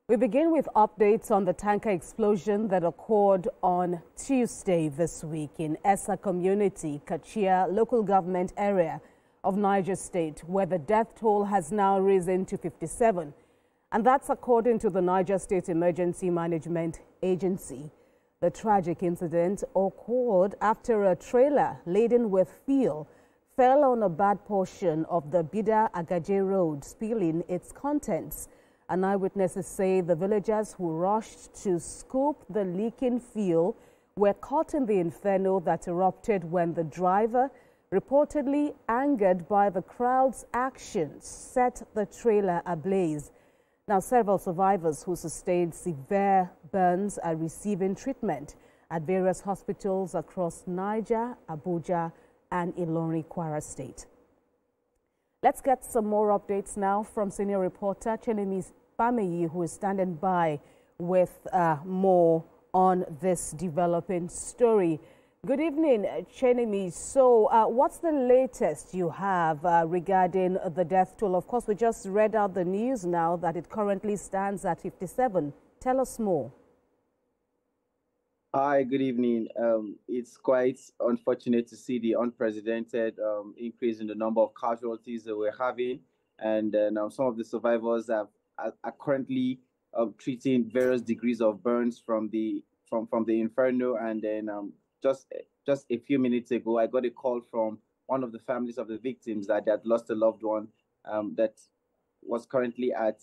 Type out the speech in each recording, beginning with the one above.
We begin with updates on the tanker explosion that occurred on Tuesday this week in Essa Community, Kachia local government area of Niger State, where the death toll has now risen to 57. And that's according to the Niger State Emergency Management Agency. The tragic incident occurred after a trailer laden with fuel fell on a bad portion of the Bida-Agaje Road, spilling its contents. And eyewitnesses say the villagers who rushed to scoop the leaking fuel were caught in the inferno that erupted when the driver, reportedly angered by the crowd's actions, set the trailer ablaze. Now, several survivors who sustained severe burns are receiving treatment at various hospitals across Niger, Abuja, and Ilorin, Kwara State. Let's get some more updates now from senior reporter Chenemi Bameyi, who is standing by with more on this developing story. Good evening, Chenemi. So what's the latest you have regarding the death toll? Of course, we just read out the news now that it currently stands at 57. Tell us more. Hi, good evening. It's quite unfortunate to see the unprecedented increase in the number of casualties that we're having. And now some of the survivors are currently treating various degrees of burns from the inferno. And then just a few minutes ago, I got a call from one of the families of the victims that they had lost a loved one that was currently at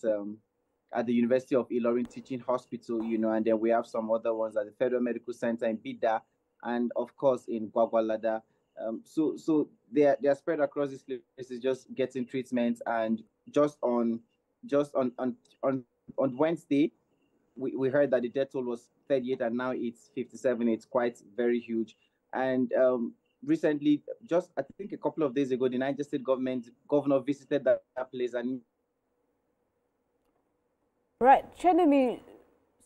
the University of Ilorin Teaching Hospital, and then we have some other ones at the Federal Medical Center in Bida, and of course in Gwagwalada. So they are spread across these places, just getting treatment. And just on Wednesday, we heard that the death toll was 38, and now it's 57. It's quite very huge. And recently, just I think a couple of days ago, the Niger State governor visited that place. And right, Chenemi,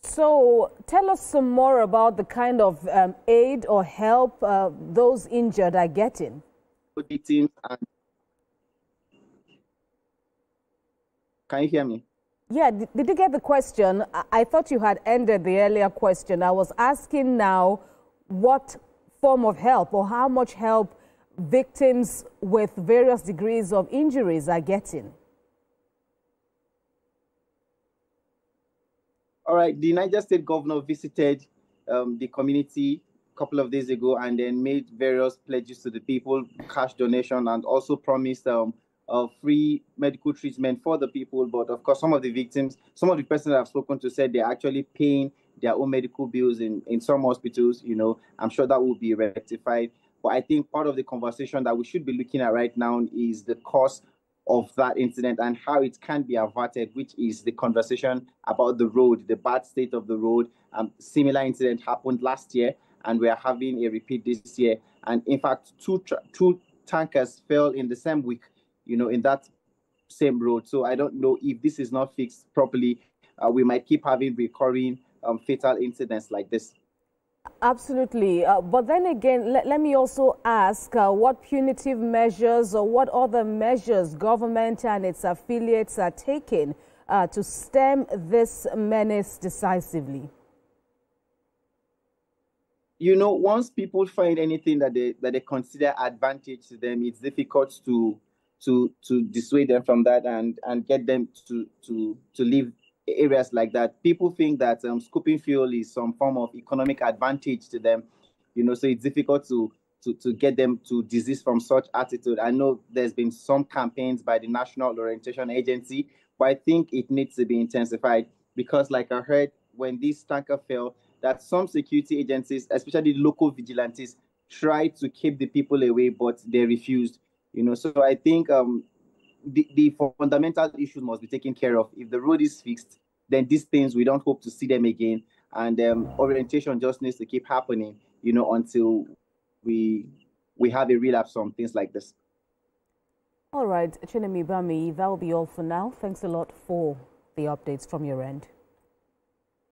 so tell us some more about the kind of aid or help those injured are getting. Can you hear me? Yeah, did you get the question? I thought you had ended the earlier question. I was asking now what form of help or how much help victims with various degrees of injuries are getting. All right, the Niger State governor visited the community a couple of days ago and then made various pledges to the people, cash donation, and also promised free medical treatment for the people. But of course, some of the victims, some of the persons I've spoken to said they're actually paying their own medical bills in some hospitals. I'm sure that will be rectified. But I think part of the conversation that we should be looking at right now is the cost of that incident and how it can be averted, which is the conversation about the road, the bad state of the road. Similar incident happened last year, and we are having a repeat this year. And in fact, two tankers fell in the same week, in that same road. So I don't know if this is not fixed properly, we might keep having recurring fatal incidents like this. Absolutely. But then again, let me also ask what punitive measures or what other measures government and its affiliates are taking to stem this menace decisively? Once people find anything that they consider advantage to them, it's difficult to dissuade them from that and get them to leave areas like that. People think that scooping fuel is some form of economic advantage to them, so it's difficult to get them to desist from such attitude. I know there's been some campaigns by the National Orientation Agency, but I think it needs to be intensified because, like I heard when this tanker fell, that some security agencies, especially local vigilantes, tried to keep the people away, but they refused. So I think the fundamental issues must be taken care of. If the road is fixed, then these things, we don't hope to see them again. And orientation just needs to keep happening, until we have a relapse on things like this. All right, Chenemi Bameyi, that will be all for now. Thanks a lot for the updates from your end.